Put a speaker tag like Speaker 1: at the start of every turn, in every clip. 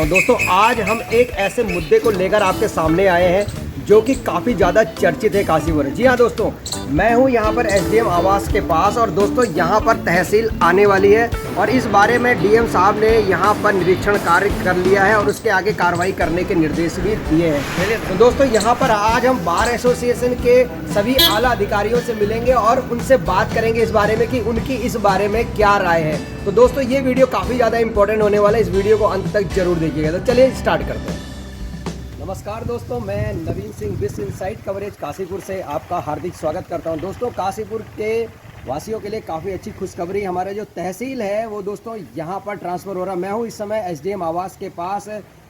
Speaker 1: हूं। दोस्तों आज हम एक ऐसे मुद्दे को लेकर आपके सामने आए हैं जो कि काफ़ी ज़्यादा चर्चित है काशीपुर। जी हाँ दोस्तों, मैं हूं यहां पर एसडीएम आवास के पास और दोस्तों यहां पर तहसील आने वाली है और इस बारे में डीएम साहब ने यहां पर निरीक्षण कार्य कर लिया है और उसके आगे कार्रवाई करने के निर्देश भी दिए हैं। तो दोस्तों यहां पर आज हम बार एसोसिएशन के सभी आला अधिकारियों से मिलेंगे और उनसे बात करेंगे इस बारे में कि उनकी इस बारे में क्या राय है। तो दोस्तों ये वीडियो काफ़ी ज़्यादा इंपॉर्टेंट होने वाला है, इस वीडियो को अंत तक जरूर देखिएगा। तो चलिए स्टार्ट करते हैं। नमस्कार दोस्तों, मैं नवीन सिंह विश्व इनसाइट कवरेज काशीपुर से आपका हार्दिक स्वागत करता हूं। दोस्तों काशीपुर के वासियों के लिए काफ़ी अच्छी खुशखबरी, हमारे जो तहसील है वो दोस्तों यहां पर ट्रांसफ़र हो रहा है। मैं हूं इस समय एसडीएम आवास के पास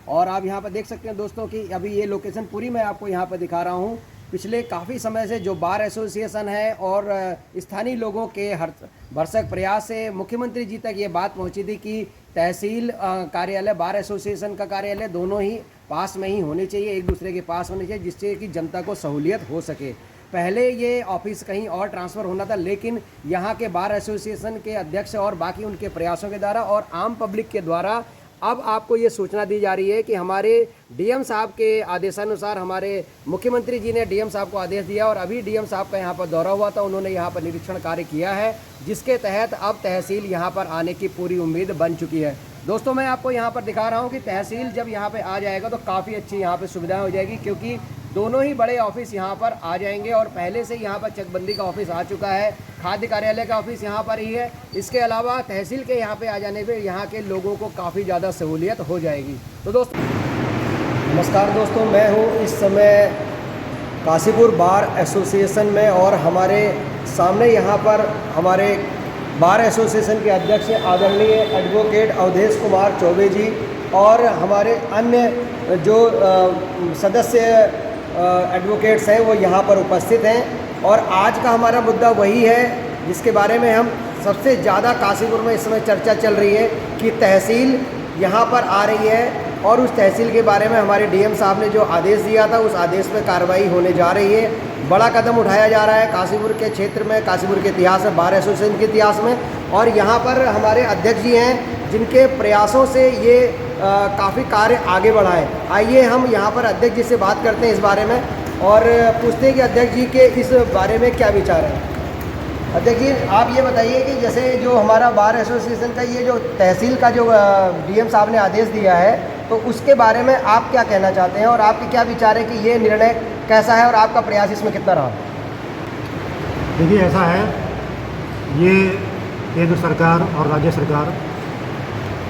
Speaker 1: और आप यहां पर देख सकते हैं दोस्तों कि अभी ये लोकेशन पूरी मैं आपको यहां पर दिखा रहा हूं। पिछले काफ़ी समय से जो बार एसोसिएशन है और स्थानीय लोगों के हर भरसक प्रयास से मुख्यमंत्री जी तक ये बात पहुंची थी कि तहसील कार्यालय, बार एसोसिएशन का कार्यालय दोनों ही पास में ही होने चाहिए, एक दूसरे के पास होने चाहिए, जिससे कि जनता को सहूलियत हो सके। पहले ये ऑफिस कहीं और ट्रांसफ़र होना था, लेकिन यहाँ के बार एसोसिएशन के अध्यक्ष और बाकी उनके प्रयासों के द्वारा और आम पब्लिक के द्वारा अब आपको ये सूचना दी जा रही है कि हमारे डीएम साहब के आदेशानुसार हमारे मुख्यमंत्री जी ने डीएम साहब को आदेश दिया और अभी डीएम साहब का यहाँ पर दौरा हुआ था, उन्होंने यहाँ पर निरीक्षण कार्य किया है, जिसके तहत अब तहसील यहाँ पर आने की पूरी उम्मीद बन चुकी है। दोस्तों मैं आपको यहाँ पर दिखा रहा हूँ कि तहसील जब यहाँ पे आ जाएगा तो काफ़ी अच्छी यहाँ पे सुविधाएं हो जाएगी, क्योंकि दोनों ही बड़े ऑफिस यहाँ पर आ जाएंगे और पहले से यहाँ पर चकबंदी का ऑफिस आ चुका है, खाद्य कार्यालय का ऑफिस यहाँ पर ही है। इसके अलावा तहसील के यहाँ पे आ जाने पे यहाँ के लोगों को काफ़ी ज़्यादा सहूलियत हो जाएगी। तो दोस्तों नमस्कार दोस्तों, मैं हूँ इस समय काशीपुर बार एसोसिएशन में और हमारे सामने यहाँ पर हमारे बार एसोसिएशन के अध्यक्ष आदरणीय एडवोकेट अवधेश कुमार चौबे जी और हमारे अन्य जो सदस्य एडवोकेट्स हैं वो यहाँ पर उपस्थित हैं। और आज का हमारा मुद्दा वही है जिसके बारे में हम सबसे ज़्यादा काशीपुर में इस समय चर्चा चल रही है कि तहसील यहाँ पर आ रही है और उस तहसील के बारे में हमारे डीएम साहब ने जो आदेश दिया था उस आदेश पर कार्रवाई होने जा रही है। बड़ा कदम उठाया जा रहा है काशीपुर के क्षेत्र में, काशीपुर के इतिहास में, बार एसोसिएशन के इतिहास में। और यहाँ पर हमारे अध्यक्ष जी हैं जिनके प्रयासों से ये काफ़ी कार्य आगे बढ़ा है। आइए हम यहाँ पर अध्यक्ष जी से बात करते हैं इस बारे में और पूछते हैं कि अध्यक्ष जी के इस बारे में क्या विचार है। अध्यक्ष जी आप ये बताइए कि जैसे जो हमारा बार एसोसिएशन का ये जो तहसील का जो डीएम साहब ने आदेश दिया है तो उसके बारे में आप क्या कहना चाहते हैं और आपके क्या विचार है कि ये निर्णय कैसा है और आपका प्रयास इसमें कितना रहा?
Speaker 2: देखिए ऐसा है, ये केंद्र सरकार और राज्य सरकार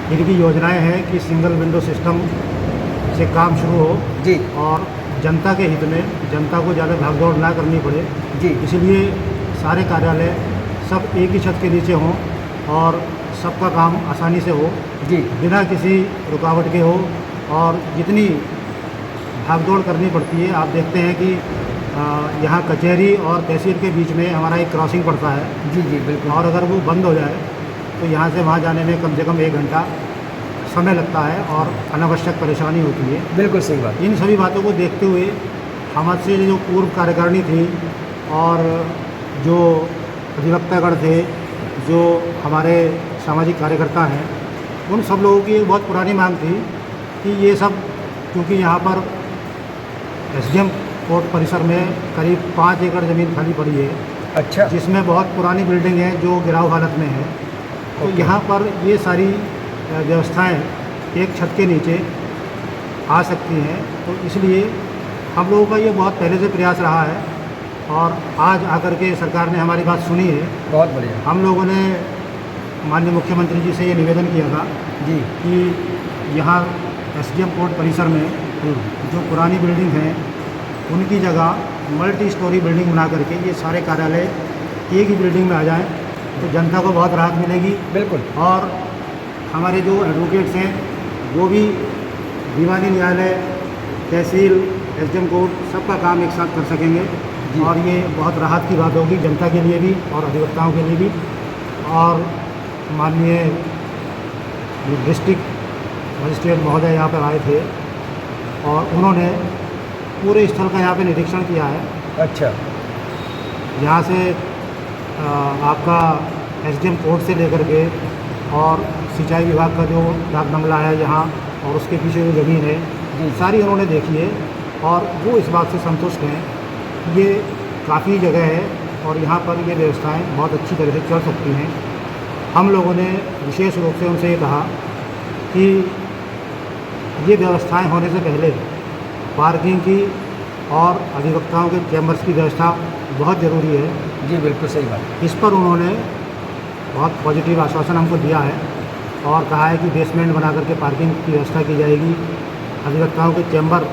Speaker 2: इनकी योजनाएं हैं कि सिंगल विंडो सिस्टम से काम शुरू हो
Speaker 1: जी
Speaker 2: और जनता के हित में, जनता को ज़्यादा भागदौड़ ना करनी पड़े
Speaker 1: जी,
Speaker 2: इसलिए सारे कार्यालय सब एक ही छत के नीचे हों और सबका काम आसानी से हो
Speaker 1: जी,
Speaker 2: बिना किसी रुकावट के हो। और जितनी भागदौड़ करनी पड़ती है, आप देखते हैं कि यहाँ कचहरी और तहसील के बीच में हमारा एक क्रॉसिंग पड़ता है
Speaker 1: जी जी बिल्कुल,
Speaker 2: और अगर वो बंद हो जाए तो यहाँ से वहाँ जाने में कम से कम 1 घंटा समय लगता है और अनावश्यक परेशानी होती है।
Speaker 1: बिल्कुल सही बात।
Speaker 2: इन सभी बातों को देखते हुए हमसे जो पूर्व कार्यकारिणी थी और जो अधिवक्तागण थे, जो हमारे सामाजिक कार्यकर्ता हैं, उन सब लोगों की एक बहुत पुरानी मांग थी कि ये सब, क्योंकि यहाँ पर एसडीएम कोर्ट परिसर में करीब 5 एकड़ ज़मीन खाली पड़ी है,
Speaker 1: अच्छा,
Speaker 2: जिसमें बहुत पुरानी बिल्डिंग है जो गिराव हालत में है। तो यहाँ पर ये सारी व्यवस्थाएं एक छत के नीचे आ सकती हैं, तो इसलिए हम लोगों का ये बहुत पहले से प्रयास रहा है और आज आकर के सरकार ने हमारी बात सुनी है।
Speaker 1: बहुत बढ़िया।
Speaker 2: हम लोगों ने माननीय मुख्यमंत्री जी से ये निवेदन किया था
Speaker 1: जी
Speaker 2: कि यहाँ एसडीएम कोर्ट परिसर में जो पुरानी बिल्डिंग है उनकी जगह मल्टी स्टोरी बिल्डिंग बना करके ये सारे कार्यालय एक ही बिल्डिंग में आ जाएं तो जनता को बहुत राहत मिलेगी।
Speaker 1: बिल्कुल।
Speaker 2: और हमारे जो एडवोकेट्स हैं वो भी दीवानी न्यायालय, तहसील, एसडीएम कोर्ट सबका काम एक साथ कर सकेंगे और ये बहुत राहत की बात होगी जनता के लिए भी और अधिवक्ताओं के लिए भी। और माननीय डिस्ट्रिक्ट मजिस्ट्रेट महोदय यहाँ पर आए थे और उन्होंने पूरे स्थल का यहाँ पे निरीक्षण किया है।
Speaker 1: अच्छा,
Speaker 2: यहाँ से आपका एसडीएम कोर्ट से लेकर के और सिंचाई विभाग का जो डाक बंगला है, यहाँ और उसके पीछे जो ज़मीन है सारी उन्होंने देखी है और वो इस बात से संतुष्ट हैं। ये काफ़ी जगह है और यहाँ पर ये व्यवस्थाएं बहुत अच्छी तरह से चल सकती हैं। हम लोगों ने विशेष रूप से उनसे ये कहा कि ये व्यवस्थाएं होने से पहले पार्किंग की और अधिवक्ताओं के चैम्बर्स की व्यवस्था बहुत ज़रूरी है।
Speaker 1: जी बिल्कुल सही बात।
Speaker 2: इस पर उन्होंने बहुत पॉजिटिव आश्वासन हमको दिया है और कहा है कि बेसमेंट बना करके पार्किंग की व्यवस्था की जाएगी। अधिवक्ताओं के चैम्बर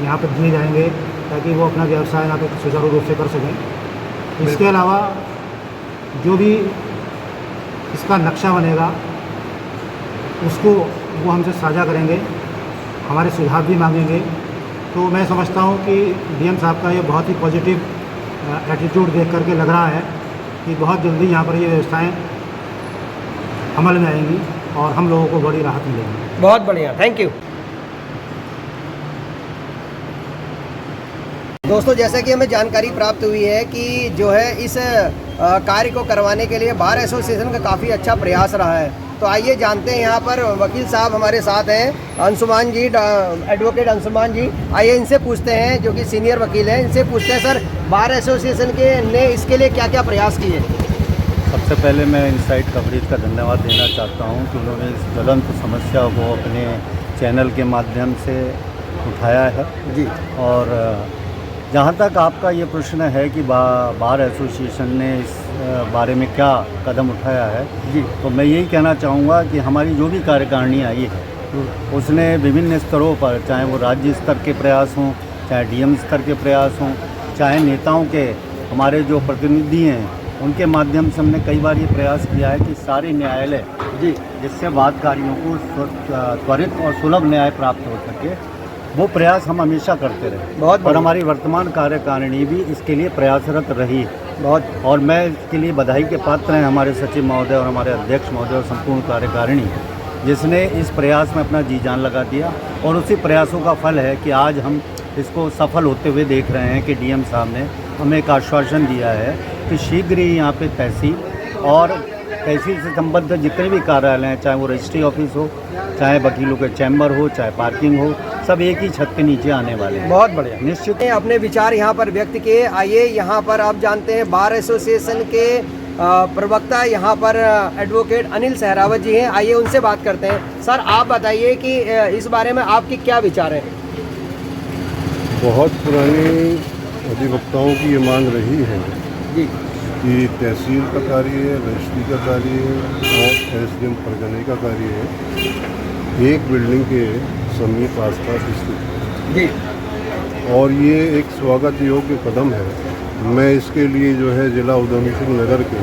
Speaker 2: यहाँ पर दिए जाएंगे ताकि वो अपना व्यवसाय यहाँ पर सुचारू रूप से कर सकें। इसके अलावा जो भी इसका नक्शा बनेगा उसको वो हमसे साझा करेंगे, हमारे सुझाव भी मांगेंगे। तो मैं समझता हूँ कि डीएम साहब का ये बहुत ही पॉजिटिव एटीट्यूड देख करके लग रहा है कि बहुत जल्दी यहाँ पर ये व्यवस्थाएं अमल में आएंगी और हम लोगों को बड़ी राहत मिलेगी।
Speaker 1: बहुत बढ़िया, थैंक यू। दोस्तों जैसा कि हमें जानकारी प्राप्त हुई है कि जो है इस कार्य को करवाने के लिए बार एसोसिएशन का काफ़ी अच्छा प्रयास रहा है। तो आइए जानते हैं, यहाँ पर वकील साहब हमारे साथ हैं, अंशुमान जी, एडवोकेट अंशुमान जी। आइए इनसे पूछते हैं, जो कि सीनियर वकील हैं, इनसे पूछते हैं सर बार एसोसिएशन के ने इसके लिए क्या क्या प्रयास किए।
Speaker 3: सबसे पहले मैं इनसाइट कवरेज का धन्यवाद देना चाहता हूं कि उन्होंने इस ज्वलंत समस्या को अपने चैनल के माध्यम से उठाया है
Speaker 1: जी।
Speaker 3: और जहां तक आपका ये प्रश्न है कि बार एसोसिएशन ने इस बारे में क्या कदम उठाया है
Speaker 1: जी,
Speaker 3: तो मैं यही कहना चाहूँगा कि हमारी जो भी कार्यकारिणी आई है उसने विभिन्न स्तरों पर, चाहे वो राज्य स्तर के प्रयास हों, चाहे डीएम स्तर के प्रयास हों, चाहे नेताओं के हमारे जो प्रतिनिधि हैं उनके माध्यम से हमने कई बार ये प्रयास किया है कि सारे न्यायालय
Speaker 1: जी,
Speaker 3: जिससे वादकारियों को त्वरित और सुलभ न्याय प्राप्त हो सके, वो प्रयास हम हमेशा करते रहे।
Speaker 1: बहुत
Speaker 3: और हमारी वर्तमान कार्यकारिणी भी इसके लिए प्रयासरत रही है
Speaker 1: बहुत।
Speaker 3: और मैं इसके लिए बधाई के पात्र हैं हमारे सचिव महोदय और हमारे अध्यक्ष महोदय और संपूर्ण कार्यकारिणी, जिसने इस प्रयास में अपना जी जान लगा दिया। और उसी प्रयासों का फल है कि आज हम इसको सफल होते हुए देख रहे हैं कि डीएम साहब ने हमें एक आश्वासन दिया है कि शीघ्र ही यहाँ पे तहसील और तहसील से संबद्ध जितने भी कार्यालय हैं, चाहे वो रजिस्ट्री ऑफिस हो, चाहे वकीलों के चैम्बर हो, चाहे पार्किंग हो, सब एक ही छत के नीचे आने वाले हैं।
Speaker 1: बहुत बढ़िया।
Speaker 3: निश्चित
Speaker 1: अपने विचार यहाँ पर व्यक्त किए। आइए यहाँ पर आप जानते हैं बार एसोसिएशन के प्रवक्ता यहाँ पर एडवोकेट अनिल सहरावत जी हैं। आइए उनसे बात करते हैं। सर आप बताइए कि इस बारे में आपके क्या विचार हैं।
Speaker 4: बहुत पुरानी अधिवक्ताओं की ये मांग रही है
Speaker 1: जी
Speaker 4: कि तहसील का कार्य है, रजिस्ट्री का कार्य है और एसडीएम परगने का कार्य है एक बिल्डिंग के समीप आसपास स्थित है
Speaker 1: जी,
Speaker 4: और ये एक स्वागत योग्य कदम है। मैं इसके लिए जो है जिला उधम सिंह नगर के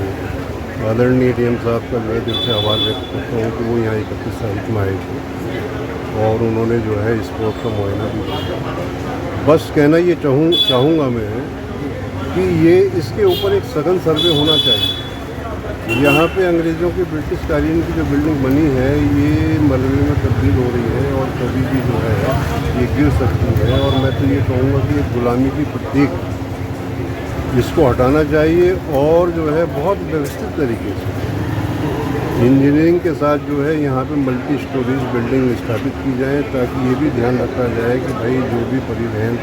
Speaker 4: आदरणीय डीएम साहब का मैं दिल से आभार व्यक्त करता हूँ कि वो यहाँ 31 तारीख में आए थे और उन्होंने जो है स्पोर्ट का मुआयना भी किया। बस कहना ये चाहूँगा मैं कि ये इसके ऊपर एक सघन सर्वे होना चाहिए। यहाँ पे अंग्रेज़ों के ब्रिटिश कालीन की जो बिल्डिंग बनी है ये मलबे में तब्दील हो रही है और कभी भी जो है ये गिर सकती है। और मैं तो ये कहूँगा कि एक गुलामी की प्रतीक इसको हटाना चाहिए और जो है बहुत व्यवस्थित तरीके से इंजीनियरिंग के साथ जो है यहाँ पे मल्टी स्टोरेज बिल्डिंग स्थापित की जाए, ताकि ये भी ध्यान रखा जाए कि भाई जो भी परिवहन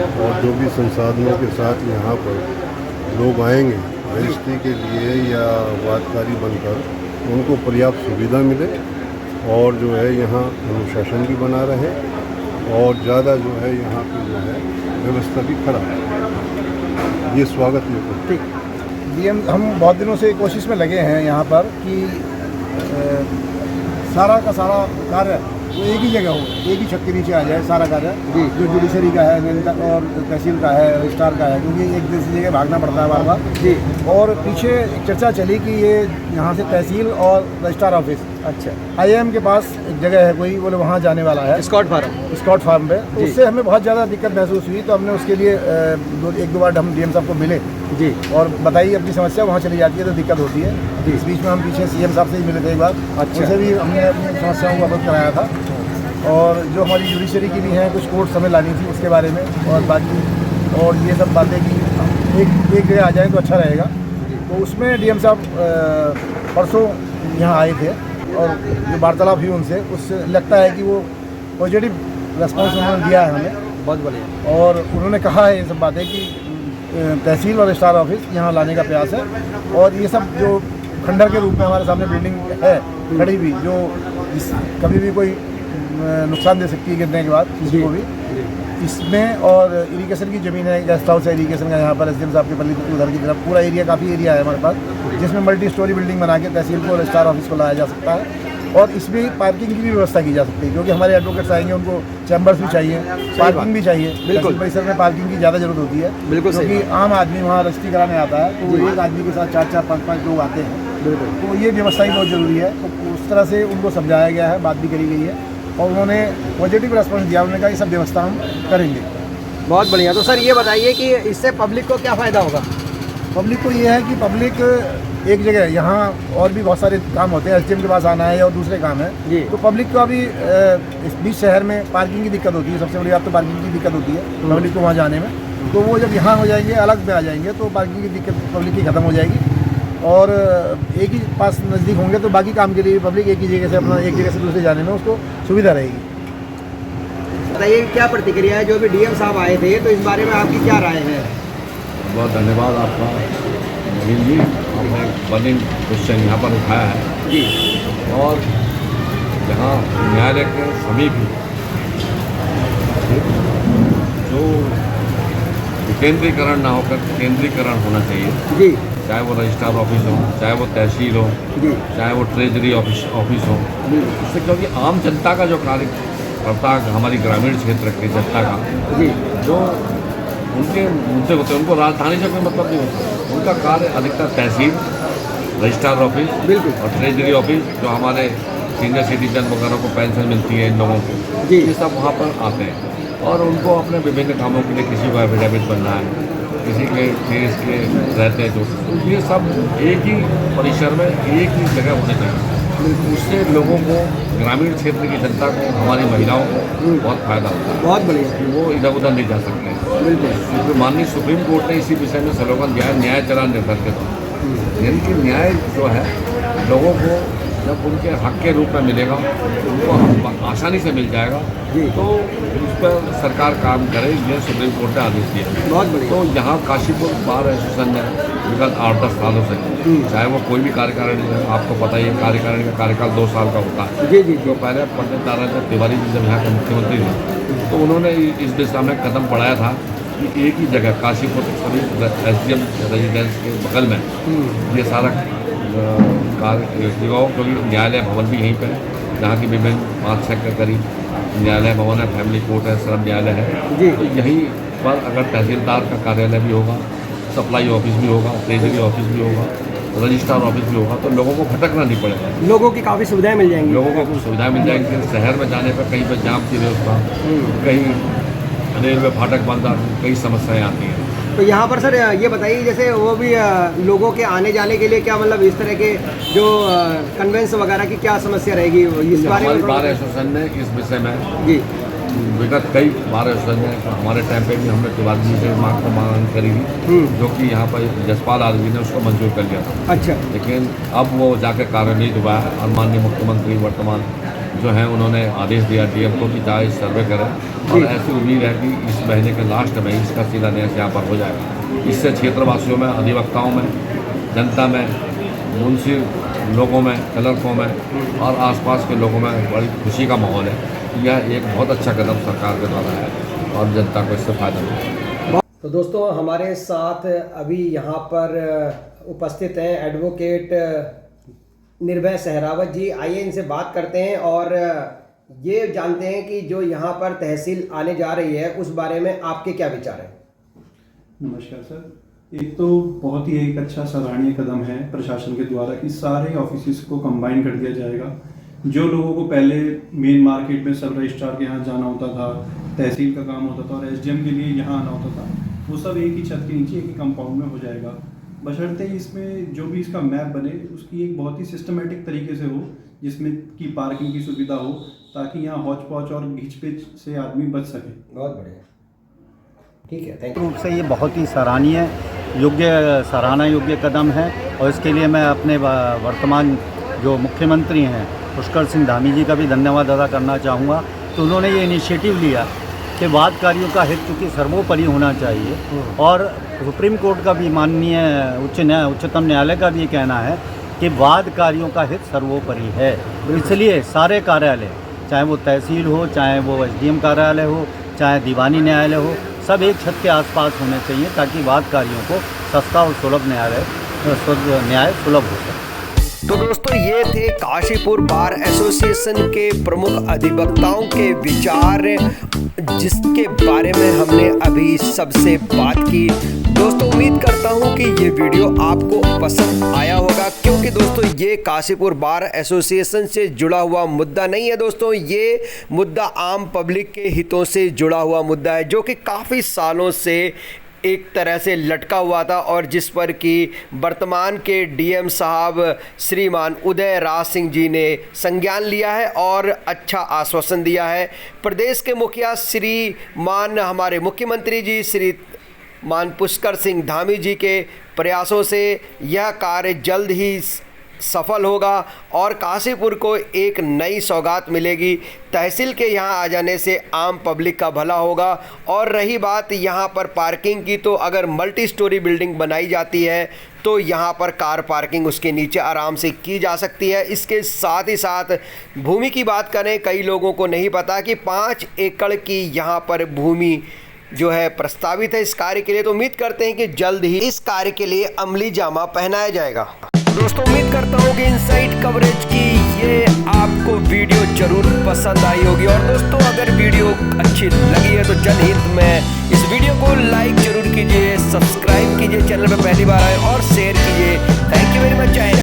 Speaker 4: और जो भी संसाधनों के साथ यहाँ पर लोग आएंगे रजिस्ट्री के लिए या वादकारी बनकर, उनको पर्याप्त सुविधा मिले और जो है यहाँ अनुशासन भी बना रहे और ज़्यादा जो है यहाँ पे जो है व्यवस्था भी खराब है। ये स्वागत योग्य।
Speaker 2: ठीक, डीएम हम बहुत दिनों से कोशिश में लगे हैं यहाँ पर कि सारा का सारा कार्य वो एक ही जगह हो, एक ही छत के नीचे आ जाए सारा कार्य जी, जो जुडिशरी का है और तहसील का है, रजिस्ट्रार का है, क्योंकि एक दूसरी जगह भागना पड़ता है बार बार जी। और पीछे एक चर्चा चली कि ये यहाँ से तहसील और रजिस्ट्रार ऑफिस अच्छा आईएम के पास एक जगह है कोई, बोले वहाँ जाने वाला है स्कॉट फार्म पे। तो उससे हमें बहुत ज़्यादा दिक्कत महसूस हुई, तो हमने उसके लिए एक दो बार हम डीएम साहब को मिले जी और बताइए अपनी समस्या, वहाँ चली जाती है तो दिक्कत होती है जी। इस बीच में हम पीछे सीएम साहब से ही मिले थे एक बार, अच्छा उनसे भी हमने अपनी समस्याओं को अवगत कराया था और जो हमारी जुडिशरी की भी हैं कुछ कोर्ट हमें लानी थी उसके बारे में और बाकी और ये सब बातें कि एक जगह आ जाए तो अच्छा रहेगा। तो उसमें डीएम साहब परसों यहाँ आए थे और जो वार्तालाप हुई उनसे, उससे लगता है कि वो पॉजिटिव रेस्पॉन्स उन्होंने दिया है हमें,
Speaker 1: बहुत बढ़िया।
Speaker 2: और उन्होंने कहा है ये सब बातें कि तहसील और रजिस्ट्रार ऑफिस यहाँ लाने का प्रयास है। और ये सब जो खंडर के रूप में हमारे सामने बिल्डिंग है खड़ी हुई, जो कभी भी कोई नुकसान दे सकती है गिरने के बाद किसी को भी, इसमें और इरिगेशन की ज़मीन है, गेस्ट हाउस है इरिगेशन का यहाँ पर एसडीएम साहब के पल्ली उधर की तरफ पूरा एरिया, काफ़ी एरिया है हमारे पास, जिसमें मल्टी स्टोरी बिल्डिंग बना के तहसील को रजिस्ट्रार ऑफिस को लाया जा सकता है। और इसमें पार्किंग की भी व्यवस्था की जा सकती है, क्योंकि हमारे एडवोकेट्स आएंगे, उनको चैम्बर्स भी चाहिए, पार्किंग भी चाहिए।
Speaker 1: बिल्कुल।
Speaker 2: परिसर में पार्किंग की ज़्यादा जरूरत होती है,
Speaker 1: बिल्कुल सही
Speaker 2: क्योंकि आम आदमी वहाँ रजिस्ट्री कराने आता है, तो एक आदमी के साथ 4-4, 5-5 लोग आते हैं,
Speaker 1: बिल्कुल।
Speaker 2: तो ये व्यवस्था ही बहुत ज़रूरी है। तो उस तरह से उनको समझाया गया है, बात भी करी गई है, और उन्होंने पॉजिटिव रेस्पॉन्स दिया। उन्होंने कहा ये सब व्यवस्था हम करेंगे।
Speaker 1: बहुत बढ़िया। तो सर ये बताइए कि इससे पब्लिक को क्या फ़ायदा होगा?
Speaker 2: पब्लिक को ये है कि पब्लिक एक जगह, यहाँ और भी बहुत सारे काम होते हैं, एसडीएम के पास आना है और दूसरे काम है
Speaker 1: जी।
Speaker 2: तो पब्लिक को अभी इस बीच शहर में पार्किंग की दिक्कत होती है, सबसे बड़ी बात तो पार्किंग की दिक्कत होती है पब्लिक को वहाँ जाने में। तो वो जब यहाँ हो जाएंगे, अलग में आ जाएंगे, तो पार्किंग की दिक्कत पब्लिक की ख़त्म हो जाएगी, और एक ही पास नज़दीक होंगे, तो बाकी काम के लिए पब्लिक एक ही जगह से अपना एक जगह से दूसरे जाने में उसको सुविधा रहेगी।
Speaker 1: बताइए क्या प्रतिक्रिया है? जो भी डीएम साहब आए थे, तो इस बारे में आपकी क्या राय है?
Speaker 5: बहुत धन्यवाद आपका नवीन जी, आपने बर्निंग क्वेश्चन यहाँ पर उठाया है
Speaker 1: जी।
Speaker 5: और यहाँ न्यायालय के समीप ही जो विकेंद्रीकरण ना होकर केंद्रीकरण होना चाहिए,
Speaker 1: जी
Speaker 5: चाहे वो रजिस्ट्रार ऑफिस हो, चाहे वो तहसील हो,
Speaker 1: जी
Speaker 5: चाहे वो ट्रेजरी ऑफिस हो, इससे क्योंकि आम जनता का जो कार्यकर्ता, हमारी ग्रामीण क्षेत्र की जनता का
Speaker 1: जी
Speaker 5: जो उनके मुद्दे होते हैं, उनको राजधानी से कोई मतलब नहीं होता। उनका कार्य अधिकतर तहसील, रजिस्ट्रार ऑफिस
Speaker 1: बिल्कुल।
Speaker 5: और ट्रेजरी ऑफिस, जो हमारे सीनियर सिटीजन वगैरह को पेंशन मिलती है इन लोगों को,
Speaker 1: जी।
Speaker 5: ये सब वहाँ पर आते हैं और उनको अपने विभिन्न कामों के लिए, किसी को एफिडेविट बनना है, किसी के केस के रहते हैं, जो ये सब एक ही परिसर में एक ही जगह होने चाहिए। उससे लोगों को, ग्रामीण क्षेत्र की जनता को, हमारी महिलाओं को बहुत फायदा होता है
Speaker 1: बहुत बढ़िया।
Speaker 5: कि वो इधर उधर नहीं जा सकते।
Speaker 1: बिल्कुल।
Speaker 5: क्योंकि माननीय सुप्रीम कोर्ट ने इसी विषय में स्लोगन दिया है, न्याय चला निर्धन के द्वारा, यानी कि न्याय जो है लोगों को जब उनके हक के रूप में मिलेगा, उनको आसानी से मिल जाएगा,
Speaker 1: जी।
Speaker 5: तो उस पर सरकार काम करे, ये सुप्रीम कोर्ट ने आदेश दिया।
Speaker 1: बहुत बढ़िया।
Speaker 5: तो यहाँ काशीपुर बार एसोसिएशन ने विगत 8-10 सालों से, चाहे वो कोई भी कार्यकारिणी है, आपको पता ही है कार्यकारिणी का कार्यकाल 2 साल का होता है।
Speaker 1: जी जी
Speaker 5: तो पहले पंडित नारायण तिवारी जी जब यहाँ के मुख्यमंत्री थे, तो उन्होंने इस दिशा में कदम बढ़ाया था कि एक ही जगह काशीपुर सभी एसडीएम रेजिडेंस के बगल में ये सारा कार्य युवाओं, क्योंकि न्यायालय भवन भी यहीं पर है, जहाँ की विभिन्न 5-6 के करीब न्यायालय भवन है, फैमिली कोर्ट है, श्रम न्यायालय है।
Speaker 1: जी।
Speaker 5: तो यहीं पर अगर तहसीलदार का कार्यालय भी होगा, सप्लाई ऑफिस भी होगा, ट्रेजरी ऑफिस भी होगा, रजिस्ट्रार ऑफिस भी होगा, तो लोगों को भटकना नहीं पड़ेगा,
Speaker 1: लोगों की काफ़ी सुविधाएं मिल जाएंगी।
Speaker 5: लोगों को कुछ सुविधाएं मिल जाएंगी। शहर में जाने पर कहीं पर जाम की व्यवस्था, कहीं रेलवे फाटक बंद, कई समस्याएं आती हैं।
Speaker 1: तो यहाँ पर सर ये बताइए, जैसे वो भी लोगों के आने जाने के लिए क्या मतलब इस तरह के जो कन्वेंस वगैरह की क्या समस्या रहेगी, इस बारे
Speaker 5: हमारी
Speaker 1: में
Speaker 5: बार एसोसिएशन ने इस विषय में
Speaker 1: जी
Speaker 5: विगत कई बार एसोसिएशन ने, हमारे टाइम पे भी हमने तिवारी जी से मांग को मांग करी थी, जो कि यहाँ पर जसपाल आदि ने उसको मंजूर कर लिया था।
Speaker 1: अच्छा।
Speaker 5: लेकिन अब वो जाकर कार्यान्वित हुआ है और माननीय मुख्यमंत्री वर्तमान जो हैं, उन्होंने आदेश दिया डीएम को कि जाए सर्वे करें, और ऐसी उम्मीद है कि इस महीने के लास्ट में इसका शिलान्यास यहाँ पर हो जाएगा। इससे क्षेत्रवासियों में, अधिवक्ताओं में, जनता में, मुंशी लोगों में, क्लर्कों में और आसपास के लोगों में बड़ी खुशी का माहौल है। यह एक बहुत अच्छा कदम सरकार के द्वारा है और जनता को इससे फायदा मिलेगा।
Speaker 1: तो दोस्तों, हमारे साथ अभी यहाँ पर उपस्थित हैं एडवोकेट निर्भय सहरावत जी। आइए इनसे बात करते हैं और ये जानते हैं कि जो यहाँ पर तहसील आने जा रही है, उस बारे में आपके क्या विचार हैं?
Speaker 6: नमस्कार सर। एक तो बहुत ही एक अच्छा सराहनीय कदम है प्रशासन के द्वारा कि सारे ऑफिस को कंबाइन कर दिया जाएगा। जो लोगों को पहले मेन मार्केट में सब रजिस्ट्रार के यहाँ जाना होता था, तहसील का काम होता था और एसडीएम के लिए यहाँ आना होता था, वो सब एक ही छत के नीचे एक ही कंपाउंड में हो जाएगा। बशर्ते इसमें जो भी इसका मैप बने, उसकी एक बहुत ही सिस्टमेटिक तरीके से हो, जिसमें कि पार्किंग की सुविधा हो, ताकि यहाँ हौच पौच और घिच पिच से आदमी बच सके।
Speaker 1: बहुत बढ़िया, ठीक है, थैंक यू।
Speaker 3: रूप से ये बहुत ही सराहनीय सराहना योग्य कदम है, और इसके लिए मैं अपने वर्तमान जो मुख्यमंत्री हैं पुष्कर सिंह धामी जी का भी धन्यवाद अदा करना चाहूँगा। तो उन्होंने ये इनिशिएटिव लिया कि वादकारियों का हित चूँकि सर्वोपरि होना चाहिए, और सुप्रीम कोर्ट का भी माननीय उच्चतम न्यायालय का भी ये कहना है कि वादकारियों का हित सर्वोपरि है। इसलिए सारे कार्यालय, चाहे वो तहसील हो, चाहे वो एसडीएम कार्यालय हो, चाहे दीवानी न्यायालय हो, सब एक छत के आसपास होने चाहिए ताकि वादकारियों को सस्ता और सुलभ न्याय सुलभ हो सके।
Speaker 1: तो दोस्तों ये थे काशीपुर बार एसोसिएशन के प्रमुख अधिवक्ताओं के विचार, जिसके बारे में हमने अभी सबसे बात की। दोस्तों उम्मीद करता हूँ कि ये वीडियो आपको पसंद आया होगा, क्योंकि दोस्तों ये काशीपुर बार एसोसिएशन से जुड़ा हुआ मुद्दा नहीं है दोस्तों, ये मुद्दा आम पब्लिक के हितों से जुड़ा हुआ मुद्दा है, जो कि काफ़ी सालों से एक तरह से लटका हुआ था, और जिस पर कि वर्तमान के डीएम साहब श्रीमान उदय राज सिंह जी ने संज्ञान लिया है और अच्छा आश्वासन दिया है। प्रदेश के मुखिया श्रीमान हमारे मुख्यमंत्री जी श्रीमान पुष्कर सिंह धामी जी के प्रयासों से यह कार्य जल्द ही सफल होगा और काशीपुर को एक नई सौगात मिलेगी। तहसील के यहाँ आ जाने से आम पब्लिक का भला होगा। और रही बात यहाँ पर पार्किंग की, तो अगर मल्टी स्टोरी बिल्डिंग बनाई जाती है तो यहाँ पर कार पार्किंग उसके नीचे आराम से की जा सकती है। इसके साथ ही साथ भूमि की बात करें, कई लोगों को नहीं पता कि 5 एकड़ की यहाँ पर भूमि जो है प्रस्तावित है इस कार्य के लिए। तो उम्मीद करते हैं कि जल्द ही इस कार्य के लिए अमली जामा पहनाया जाएगा। दोस्तों उम्मीद करता हूँ कि इनसाइड कवरेज की ये आपको वीडियो जरूर पसंद आई होगी। और दोस्तों अगर वीडियो अच्छी लगी है तो जनहित में इस वीडियो को लाइक जरूर कीजिए, सब्सक्राइब कीजिए चैनल पर पहली बार आए, और शेयर कीजिए। Thank you very much.